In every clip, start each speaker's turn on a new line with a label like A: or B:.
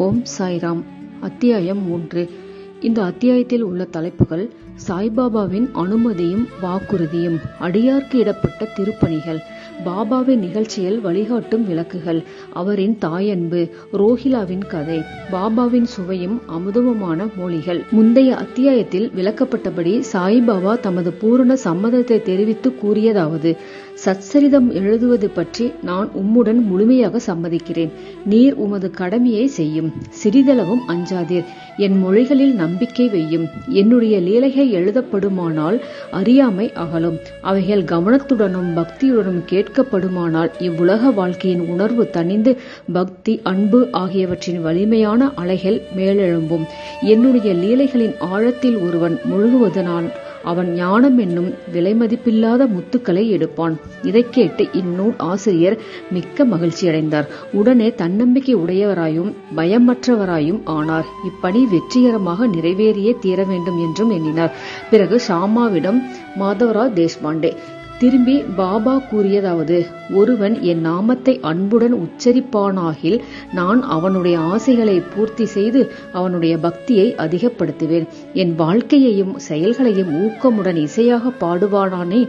A: ஓம் சாய்ராம். அத்தியாயம் 3. இந்த அத்தியாயத்தில் உள்ள தலைப்புகள்: சாய்பாபாவின் அனுமதியும் வாக்குறுதியும், அடியார்க்கு இடப்பட்ட திருப்பணிகள், பாபாவின் நிகழ்ச்சிகள் வழிகாட்டும் விளக்குகள், அவரின் தாயன்பு, ரோஹிலாவின் கதை, பாபாவின் சுவையும் அமுதமுமான மொழிகள். முந்தைய அத்தியாயத்தில் விளக்கப்பட்டபடி சாய்பாபா தமது பூரண சம்மதத்தை தெரிவித்து கூறியதாவது: சச்சரிதம் எழுதுவது பற்றி நான் உம்முடன் முழுமையாக சம்மதிக்கிறேன். நீர் உமது கடமையை செய்யும். சிறிதளவும் அஞ்சாதீர். என் மொழிகளில் நம்பிக்கை வையும். என்னுடைய லீலைகள் எழுதப்படுமானால் அறியாமை அகலும். அவைகள் கவனத்துடனும் பக்தியுடனும் கேட்கப்படுமானால் இவ்வுலக வாழ்க்கையின் உணர்வு தணிந்து பக்தி, அன்பு ஆகியவற்றின் வலிமையான அலைகள் மேலெழும்பும். என்னுடைய லீலைகளின் ஆழத்தில் ஒருவன் முழுகுவதனால் அவன் ஞானம் என்னும் விலைமதிப்பில்லாத முத்துக்களை எடுப்பான். இதை கேட்டு இந்நூல் ஆசிரியர் மிக்க மகிழ்ச்சியடைந்தார். உடனே தன்னம்பிக்கை உடையவராயும் பயமற்றவராயும் ஆனார். இப்பணி வெற்றிகரமாக நிறைவேறியே தீர வேண்டும் என்றும் எண்ணினார். பிறகு ஷாமாவிடம் மாதவராவ் தேஷ்பாண்டே திரும்பி பாபா கூறியதாவது: ஒருவன் என் நாமத்தை அன்புடன் உச்சரிப்பானாகில் நான் அவனுடைய ஆசைகளை பூர்த்தி செய்து அவனுடைய பக்தியை அதிகப்படுத்துவேன். என் வாழ்க்கையையும் செயல்களையும் ஊக்கமுடன் இசையாக பாடுவானானே,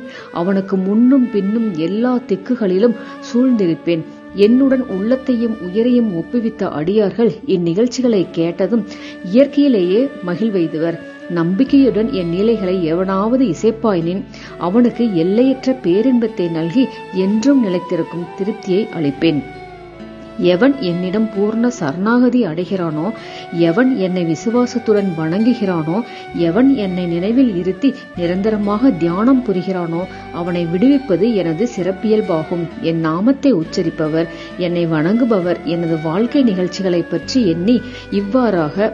A: அவனுக்கு முன்னும் பின்னும் எல்லா திக்குகளிலும் சூழ்ந்திருப்பேன். என்னுடன் உள்ளத்தையும் உயிரையும் ஒப்புவித்த அடியார்கள் இந்நிகழ்ச்சிகளை கேட்டதும் இயற்கையிலேயே மகிழ்வெய்துவர். நம்பிக்கையுடன் என் நீலைகளை எவனாவது இசைப்பாயினின் அவனுக்கு எல்லையற்ற பேரின்பத்தை நல்கி என்றும் நிலைத்திருக்கும் திருப்தியை அளிப்பேன். எவன் என்னிடம் பூர்ண சரணாகதி அடைகிறானோ, எவன் என்னை விசுவாசத்துடன் வணங்குகிறானோ, எவன் என்னை நினைவில் இருத்தி நிரந்தரமாக தியானம் புரிகிறானோ அவனை விடுவிப்பது எனது சிறப்பியல்பாகும். என் நாமத்தை உச்சரிப்பவர், என்னை வணங்குபவர், எனது வாழ்க்கை நிகழ்ச்சிகளை பற்றி எண்ணி இவ்வாறாக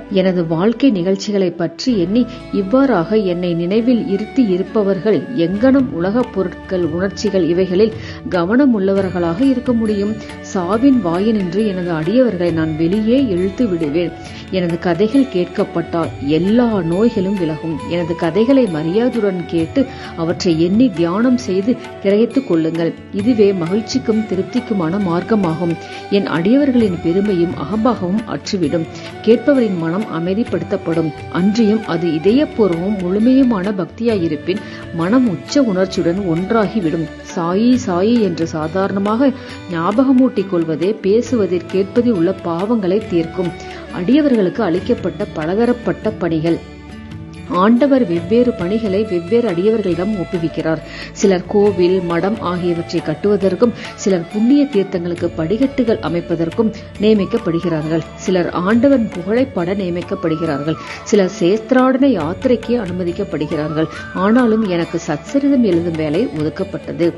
A: என்னை நினைவில் இருத்தி இருப்பவர்கள் எங்கனம் உலகப் பொருட்கள், உணர்ச்சிகள் இவைகளில் கவனம் உள்ளவர்களாக இருக்க முடியும்? சாவின் வாயினின்று எனது அடியவர்களை நான் வெளியே இழுத்து விடுவேன். எனது கதைகள் கேட்கப்பட்டால் எல்லா நோய்களும் விலகும். எனது கதைகளை மரியாதையுடன் கேட்டு அவற்றை எண்ணி தியானம் செய்து கிரகித்துக் கொள்ளுங்கள். இதுவே மகிழ்ச்சிக்கும் திருப்திக்குமான மார்க்கமாகும். என் அடியவர்களின் பெருமையும் அகம்பாகமும் அற்றுவிடும். கேட்பவரின் மனம் அமைதிப்படுத்தப்படும். அன்றியும் அது இதயபூர்வமும் முழுமையுமான பக்தியாயிருப்பின் மனம் உச்ச உணர்ச்சியுடன் ஒன்றாகிவிடும். சாயி சாயி என்று சாதாரணமாக ஞாபகமூட்டிக் கொள்வதே பேசுவதில் கேட்பதில் உள்ள பாவங்களை தீர்க்கும். அடியவர்களுக்கு அளிக்கப்பட்ட பலதரப்பட்ட பணிகள். ஆண்டவர் வெவ்வேறு பணிகளை வெவ்வேறு அடியவர்களிடம் ஒப்புவிக்கிறார். சிலர் கோவில், மடம் ஆகியவற்றை கட்டுவதற்கும், சிலர் புண்ணிய தீர்த்தங்களுக்கு படிக்கட்டுகள் அமைப்பதற்கும் நியமிக்கப்படுகிறார்கள். சிலர் ஆண்டவன் புகழைப்பட நியமிக்கப்படுகிறார்கள். சிலர் சேஸ்திராடன யாத்திரைக்கு அனுமதிக்கப்படுகிறார்கள். ஆனாலும் எனக்கு சச்சரிதம் எழுதும் வேலை ஒதுக்கப்பட்டது.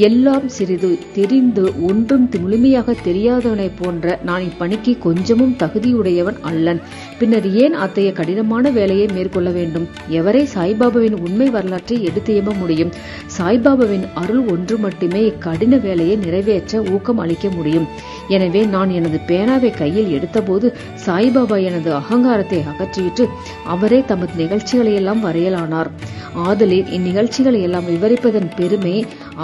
A: எல்லாம் சிறிது தெரிந்து ஒன்றும் முழுமையாக தெரியாதவனை போன்ற நான் இப்பணிக்கு கொஞ்சமும் தகுதியுடையவன் அல்லன். பின்னர் ஏன் அத்தகைய கடினமான வேலையை மேற்கொள்ள வேண்டும்? எவரை சாய்பாபாவின் உண்மை வரலாற்றை எடுத்து எம்ப முடியும்? சாய்பாபாவின் அருள் ஒன்று மட்டுமே இக்கடின வேலையை நிறைவேற்ற ஊக்கம் அளிக்க முடியும். எனவே நான் எனது பேனாவை கையில் எடுத்தபோது சாய்பாபா எனது அகங்காரத்தை அகற்றிவிட்டு அவரே தமது நிகழ்ச்சிகளை எல்லாம் வரையலானார். ஆதலில் இந்நிகழ்ச்சிகளை எல்லாம் விவரிப்பதன் பெருமை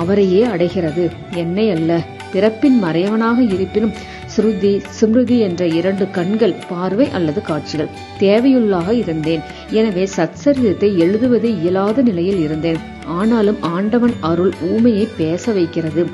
A: அவரையே அடைகிறது, என்னை அல்ல. பிறப்பின் மறையவனாக இருப்பினும் ஸ்ருதி, ஸ்மிருதி என்ற 2 கண்கள், பார்வை அல்லது காட்சிகள் தேவையுள்ளாக இருந்தேன். எனவே சச்சரிதத்தை எழுதுவது இயலாத நிலையில் இருந்தேன். ஆனாலும் ஆண்டவன் அருள் ஊமையை பேச வைக்கிறது,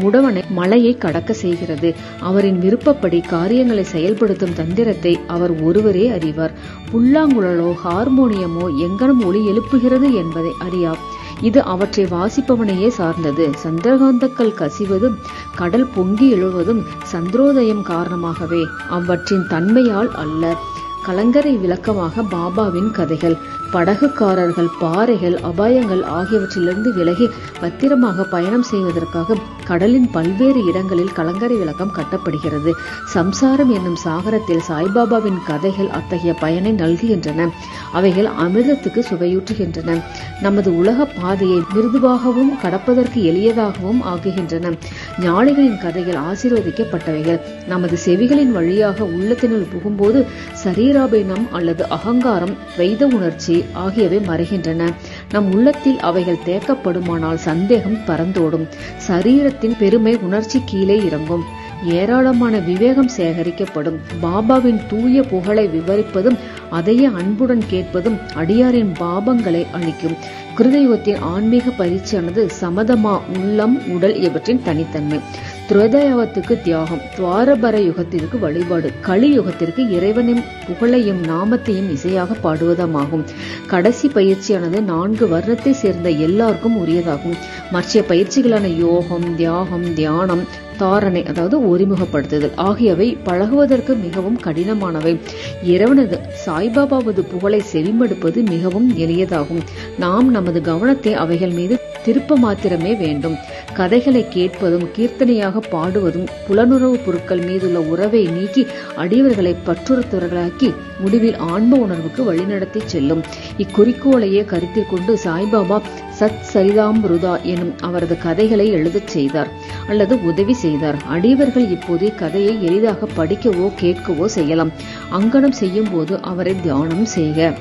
A: முடவனை மலையை கடக்க செய்கிறது. அவரின் விருப்பப்படி காரியங்களை செயல்படுத்தும் தந்திரத்தை அவர் ஒருவரே அறிவார். புல்லாங்குழலோ ஹார்மோனியமோ எங்கனம் ஒலி எழுப்புகிறது என்பதை அறியார். இது அவற்றை வாசிப்பவனையே சார்ந்தது. சந்திரகாந்தக்கள் கசிவதும் கடல் பொங்கி எழுவதும் சந்திரோதயம் காரணமாகவே, அவற்றின் தன்மையால் அல்ல. கலங்கரை விளக்கமாக பாபாவின் கதைகள். படகுக்காரர்கள் பாறைகள், அபாயங்கள் ஆகியவற்றிலிருந்து விலகி பத்திரமாக பயணம் செய்வதற்காக கடலின் பல்வேறு இடங்களில் கலங்கரை விளக்கம் கட்டப்படுகிறது. சம்சாரம் என்னும் சாகரத்தில் சாய்பாபாவின் கதைகள் அத்தகைய பயனை நல்குகின்றன. அவைகள் அமிர்தத்துக்கு சுவையூற்றுகின்றன. நமது உலக பாதையை மிருதுவாகவும் கடப்பதற்கு எளியதாகவும் ஆக்குகின்றன. ஞானிகளின் கதைகள் ஆசீர்வதிக்கப்பட்டவைகள். நமது செவிகளின் வழியாக உள்ளத்தினுள் புகும்போது சரீராபீனம் அல்லது அகங்காரம், வைத உணர்ச்சி ஆகியவை மறைகின்றன. நம் உள்ளத்தில் அவைகள் தேக்கப்படுமானால் சந்தேகம் பறந்தோடும். சரீரத்தின் பெருமை உணர்ச்சி கீழே இறங்கும். ஏராளமான விவேகம் சேகரிக்கப்படும். பாபாவின் தூய புகழை விவரிப்பதும் அதையே அன்புடன் கேட்பதும் அடியாரின் பாபங்களை அழிக்கும். கிருதயுகத்தின் ஆன்மீக பயிற்சியானது சமதமா, உள்ளம், உடல் இவற்றின் தனித்தன்மை. திரேதாயுகத்துக்கு தியாகம், துவாரபர யுகத்திற்கு வழிபாடு, கலியுகத்திற்கு இறைவனின் புகழையும் நாமத்தையும் இசையாக பாடுவதுமாகும். கடைசி பயிற்சியானது 4 வருடத்தை சேர்ந்த எல்லாருக்கும் உரியதாகும். மற்ற பயிற்சிகளான யோகம், தியாகம், தியானம், தாரணை அதாவது ஒருமுகப்படுத்துதல் ஆகியவை பழகுவதற்கு மிகவும் கடினமானவை. இறைவனது சாய்பாபாவது புகழை செவிமடுப்பது மிகவும் எளியதாகும். நாம் நமது கவனத்தை அவைகள் மீது திருப்ப மாத்திரமே வேண்டும். கதைகளை கேட்பதும் கீர்த்தனையாக பாடுவதும் புலனுறவு பொருட்கள் மீதுள்ள உறவை நீக்கி அடியவர்களை பற்றுறுத்தவர்களாக்கி முடிவில் ஆன்ம உணர்வுக்கு வழிநடத்தி செல்லும். இக்குறிக்கோளையே கருத்தில் கொண்டு சாய்பாபா சத் சரிதாமிருதா எனும் அவரது கதைகளை எழுதச் செய்தார் அல்லது உதவி செய்தார். அடியவர்கள் இப்போது கதையை எளிதாக படிக்கவோ கேட்கவோ செய்யலாம். அங்கனம் செய்யும் போது அவரை தியானம் செய்க.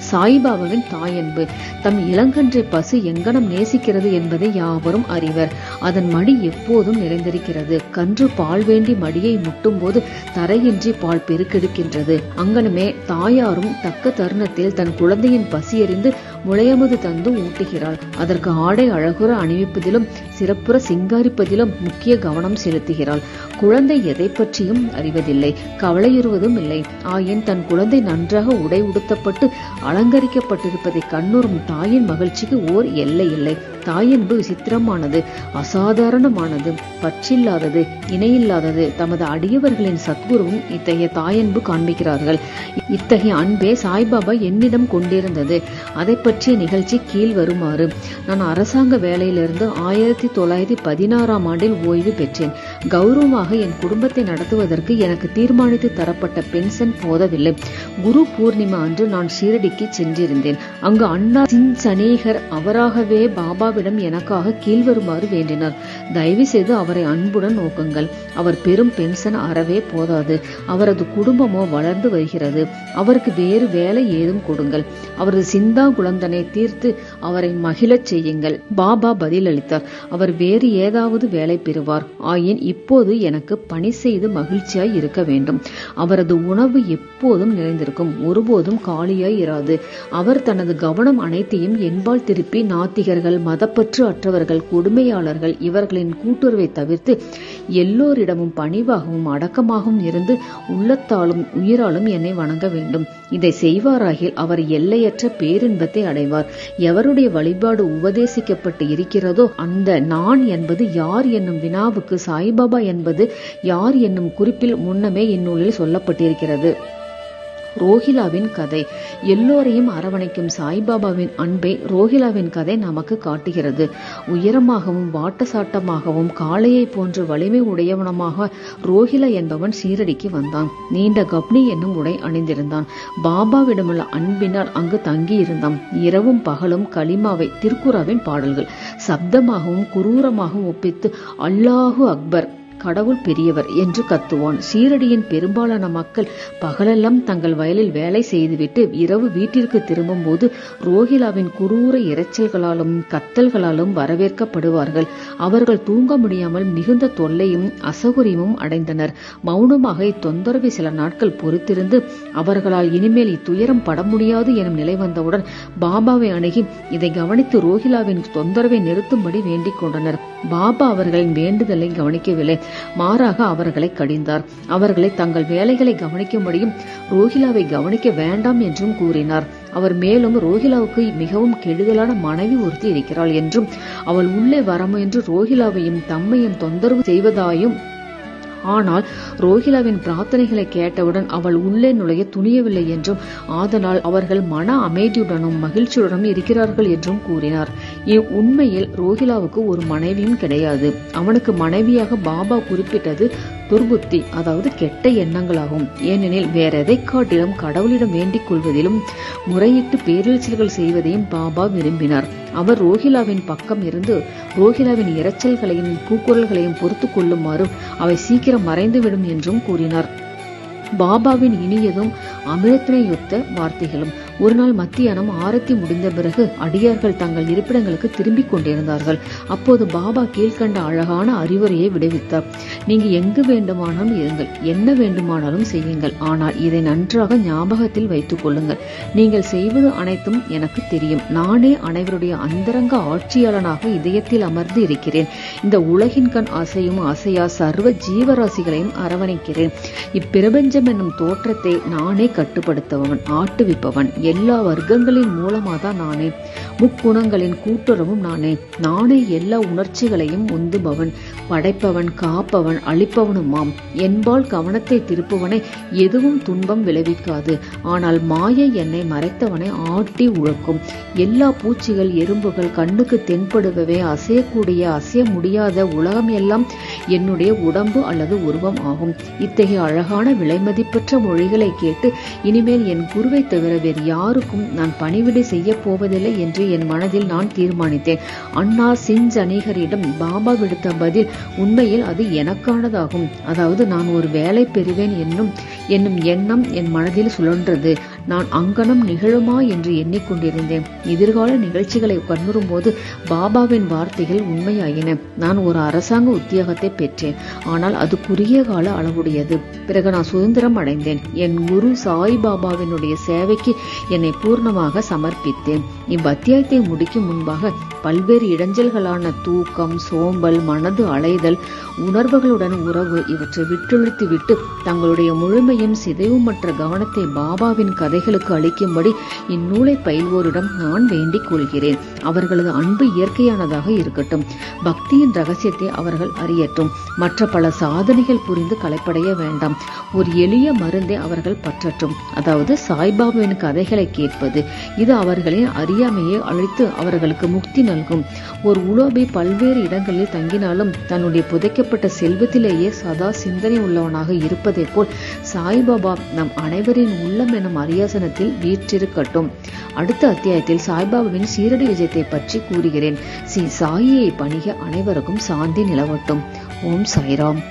A: சாய்பாபாவின் தாயன்பு. தம் இளங்கன்றை பசு எங்கனம் நேசிக்கிறது என்பதை யாவரும் அறிவர். அதன் மடி எப்போதும் நிறைந்திருக்கிறது. கன்று பால் வேண்டி மடியை முட்டும் போது தரையின்றி பால் பெருக்கெடுக்கின்றது. அங்கனமே தாயாரும் தக்க தருணத்தில் தன் குழந்தையின் பசியறிந்து முளையமுது தந்து ஊட்டுகிறாள். அதற்கு ஆடை அழகுற அணிவிப்பதிலும் சிறப்புற சிங்காரிப்பதிலும் முக்கிய கவனம் செலுத்துகிறாள். குழந்தை எதை பற்றியும் அறிவதில்லை, கவலையுறுவதும் இல்லை. ஆயின் தன் குழந்தை நன்றாக உடை உடுத்தப்பட்டு அலங்கரிக்கப்பட்டிருப்பதை கண்ணுறும் தாயின் மகிழ்ச்சிக்கு ஓர் எல்லை இல்லை. தாயன்பு விசித்திரமானது, அசாதாரணமானது, பற்றில்லாதது, இணையில்லாதது. தமது அடியவர்களின் சத்குருவும் இத்தகைய தாயன்பு காண்பிக்கிறார்கள். இத்தகைய அன்பே சாய்பாபா என்னிடம் கொண்டிருந்தது. அதை பற்றிய நிகழ்ச்சி கீழ் வருமாறு. நான் அரசாங்க வேலையிலிருந்து 1916ஆம் ஆண்டில் ஓய்வு பெற்றேன். கௌரவமாக என் குடும்பத்தை நடத்துவதற்கு எனக்கு தீர்மானித்து தரப்பட்ட பென்ஷன் போதவில்லை. குரு பூர்ணிமா அன்று நான் ஷீரடிக்கு சென்றிருந்தேன். அங்கு அண்ணா சின்சனேகர் அவராகவே பாபாவிடம் எனக்காக கீழ்வருமாறு வேண்டினார். தயவு செய்து அவரை அன்புடன் நோக்குங்கள். அவர் பெரும் பென்ஷன் அறவே போதாது. அவரது குடும்பமோ வளர்ந்து வருகிறது. அவருக்கு வேறு வேலை ஏதும் கொடுங்கள். அவரது சிந்தா குழந்தனை தீர்த்து அவரை மகிழச் செய்யுங்கள். பாபா பதிலளித்தார். அவர் வேறு ஏதாவது வேலை பெறுவார். ஆயின் இப்போது எனக்கு பணி செய்து மகிழ்ச்சியாய் இருக்க வேண்டும். அவரது உணவு எப்போதும் நிறைந்திருக்கும், ஒருபோதும் காலியாய் இராது. அவர் தனது கவனம் அனைத்தையும் என்பால் திருப்பி நாத்திகர்கள், மதப்பற்று அற்றவர்கள், கொடுமையாளர்கள் இவர்களின் கூட்டுறவை தவிர்த்து எல்லோரிடமும் பணிவாகவும் அடக்கமாகவும் இருந்து உள்ளத்தாலும் உயிராலும் என்னை வணங்க வேண்டும். இதை செய்வாராகில் அவர் எல்லையற்ற பேரின்பத்தை அடைவார். எவருடைய வழிபாடு உபதேசிக்கப்பட்டு இருக்கிறதோ அந்த நான் என்பது யார் என்னும் வினாவுக்கு சாய்பாபா என்பது யார் என்னும் குறிப்பில் முன்னமே இந்நூலில் சொல்லப்பட்டிருக்கிறது. ரோஹிலாவின் கதை. எல்லோரையும் அரவணைக்கும் சாய்பாபாவின் அன்பை ரோஹிலாவின் கதை நமக்கு காட்டுகிறது. உயரமாகவும் வாட்டசாட்டமாகவும் காளையை போன்ற வலிமை உடையவனமாக ரோஹிலா என்பவன் ஷீரடிக்கு வந்தான். நீண்ட கப்னி என்னும் உடை அணிந்திருந்தான். பாபாவிடமுள்ள அன்பினால் அங்கு தங்கியிருந்தான். இரவும் பகலும் கலிமாவை, திருக்குராவின் பாடல்கள் சப்தமாகவும் குரூரமாகவும் ஒப்பித்து அல்லாஹு அக்பர், கடவுள் பெரியவர் என்று கத்துவான். ஷீரடியின் பெரும்பாலான மக்கள் பகலெல்லாம் தங்கள் வயலில் வேலை செய்துவிட்டு இரவு வீட்டிற்கு திரும்பும் போது ரோஹிலாவின் குரூர இரைச்சல்களாலும் கத்தல்களாலும் வரவேற்கப்படுவார்கள். அவர்கள் தூங்க முடியாமல் மிகுந்த தொல்லையும் அசௌகரியமும் அடைந்தனர். மௌனமாக இத்தொந்தரவை சில நாட்கள் பொறுத்திருந்து அவர்களால் இனிமேல் இத்துயரம் பட முடியாது எனும் நிலை வந்தவுடன் பாபாவை அணுகி இதை கவனித்து ரோஹிலாவின் தொந்தரவை நிறுத்தும்படி வேண்டிக் கொண்டனர். பாபா அவர்களின் வேண்டுதலை கவனிக்கவில்லை. மாறாக அவர்களை கடிந்தார். அவர்களை தங்கள் வேலைகளை கவனிக்கும்படியும் ரோஹிலாவை கவனிக்க வேண்டாம் என்றும் கூறினார். அவர் மேலும் ரோஹிலாவுக்கு மிகவும் கெடுதலான மனைவி ஒருத்தி இருக்கிறாள் என்றும் அவள் உள்ளே வரமுயன்று ரோஹிலாவையும் தம்மையும் தொந்தரவு செய்வதாயும், ஆனால் ரோஹிலாவின் பிரார்த்தனைகளை கேட்டவுடன் அவள் உள்ளே நுழைய துணியவில்லை என்றும் ஆதலால் அவர்கள் மன அமைதியுடனும் மகிழ்ச்சியுடனும் இருக்கிறார்கள் என்றும் கூறினார். உண்மையில் ரோஹிலாவுக்கு ஒரு மனைவியும் கிடையாது. அவனுக்கு மனைவியாக பாபா குறிப்பிட்டது துர்புத்தி, அதாவது கெட்ட எண்ணங்களாகும். ஏனெனில் வேற எதை காட்டிலும் கடவுளிடம் வேண்டிக் கொள்வதிலும் முறையிட்டு பேரிச்சல்கள் செய்வதையும் பாபா விரும்பினார். அவர் ரோஹிலாவின் பக்கம் இருந்து ரோஹிலாவின் இரைச்சல்களையும் கூக்குரல்களையும் பொறுத்து கொள்ளுமாறும் அவை சீக்கிரம் மறைந்துவிடும் என்றும் கூறினார். பாபாவின் இனியதும் அமிர்தத்தினை ஒத்த வார்த்தைகளும் ஒரு நாள் மத்தியானம் ஆரத்தி முடிந்த பிறகு அடியார்கள் தங்கள் இருப்பிடங்களுக்கு திரும்பிக் கொண்டிருந்தார்கள். அப்போது பாபா கீழ்கண்ட அழகான அறிவுரையை விடுவித்தார். நீங்க எங்கு வேண்டுமானாலும் இருங்கள், என்ன வேண்டுமானாலும் செய்யுங்கள். ஆனால் இதை நன்றாக ஞாபகத்தில் வைத்துக் கொள்ளுங்கள். நீங்கள் செய்வது அனைத்தும் எனக்கு தெரியும். நானே அனைவருடைய அந்தரங்க ஆட்சியாளனாக இதயத்தில் அமர்ந்து இருக்கிறேன். இந்த உலகின் கண் அசையும் அசையா சர்வ ஜீவராசிகளையும் அரவணைக்கிறேன். இப்பிரபஞ்சம் என்னும் தோற்றத்தை நானே கட்டுப்படுத்துபவன், ஆட்டுவிப்பவன். எல்லா வர்க்கங்களின் மூலமாதான் நானே. முக்குணங்களின் கூட்டுறவும் நானே. நானே எல்லா உணர்ச்சிகளையும் உந்துபவன், படைப்பவன், காப்பவன், அழிப்பவனுமாம். என்பால் கவனத்தை திருப்புவனை எதுவும் துன்பம் விளைவிக்காது. ஆனால் மாயை என்னை மறைத்தவனை ஆட்டி உழக்கும். எல்லா பூச்சிகள், எறும்புகள் கண்ணுக்கு தென்படுபவை, அசையக்கூடிய அசைய முடியாத உலகம் எல்லாம் என்னுடைய உடம்பு அல்லது உருவம் ஆகும். இத்தகைய அழகான விலைமதிப்பற்ற மொழிகளை கேட்டு இனிமேல் என் குருவை தவிர வேறு யாருக்கும் நான் பணிவிடை செய்ய போவதில்லை என்று என் மனதில் நான் தீர்மானித்தேன். அண்ணா சிஞ்சனிகரிடம் பாபா விடுத்த பதில் உண்மையில் அது எனக்கானதாகும். அதாவது நான் ஒரு வேலை பெறுவேன் என்னும் எண்ணம் என் மனதில் சுழன்றது. நான் அங்கனம் நிகழுமா என்று எண்ணிக்கொண்டிருந்தேன். எதிர்கால நிகழ்ச்சிகளை கண்ணுறும் போது பாபாவின் வார்த்தைகள் உண்மையாயின. நான் ஒரு அரசாங்க உத்தியோகத்தை பெற்றேன். ஆனால் அது குறுகிய கால அளவுடையது. பிறகு நான் சுதந்திரம் அடைந்தேன். என் குரு சாய் பாபாவினுடைய சேவைக்கு என்னை பூர்ணமாக சமர்ப்பித்தேன். இவ்வத்தியாயத்தை முடிக்கும் முன்பாக பல்வேறு இடைஞ்சல்களான தூக்கம், சோம்பல், மனது அலைதல், உணர்வுகளுடன் உறவு இவற்றை விட்டொழித்து விட்டு தங்களுடைய முழுமையும் சிதைவுமற்ற கவனத்தை பாபாவின் கதைகளுக்கு அளிக்கும்படி இந்நூலை பயில்வோரிடம் நான் வேண்டிக் கொள்கிறேன். அவர்களது அன்பு இயற்கையானதாக இருக்கட்டும். பக்தியின் ரகசியத்தை அவர்கள் அறியட்டும். மற்ற பல சாதனைகள் புரிந்து களைப்படைய வேண்டாம். ஒரு எளிய மருந்தை அவர்கள் பற்றட்டும். அதாவது சாய்பாபாவின் கதைகளை கேட்பது. இது அவர்களின் அறியாமையை அழித்து அவர்களுக்கு முக்தி நல்கும். ஒரு உலோபி பல்வேறு இடங்களில் தங்கினாலும் தன்னுடைய புதைக்கப்பட்ட செல்வத்திலேயே சதா சிந்தனை உள்ளவனாக இருப்பதை போல் சாய்பாபா நம் அனைவரின் உள்ளம் எனும் அரியாசனத்தில் வீற்றிருக்கட்டும். அடுத்த அத்தியாயத்தில் சாய்பாபாவின் சீரடி விஜயத்தை பற்றி கூறுகிறேன். ஸ்ரீ சாயியை பணிக. அனைவருக்கும் சாந்தி நிலவட்டும். ஓம் சாய்ராம்.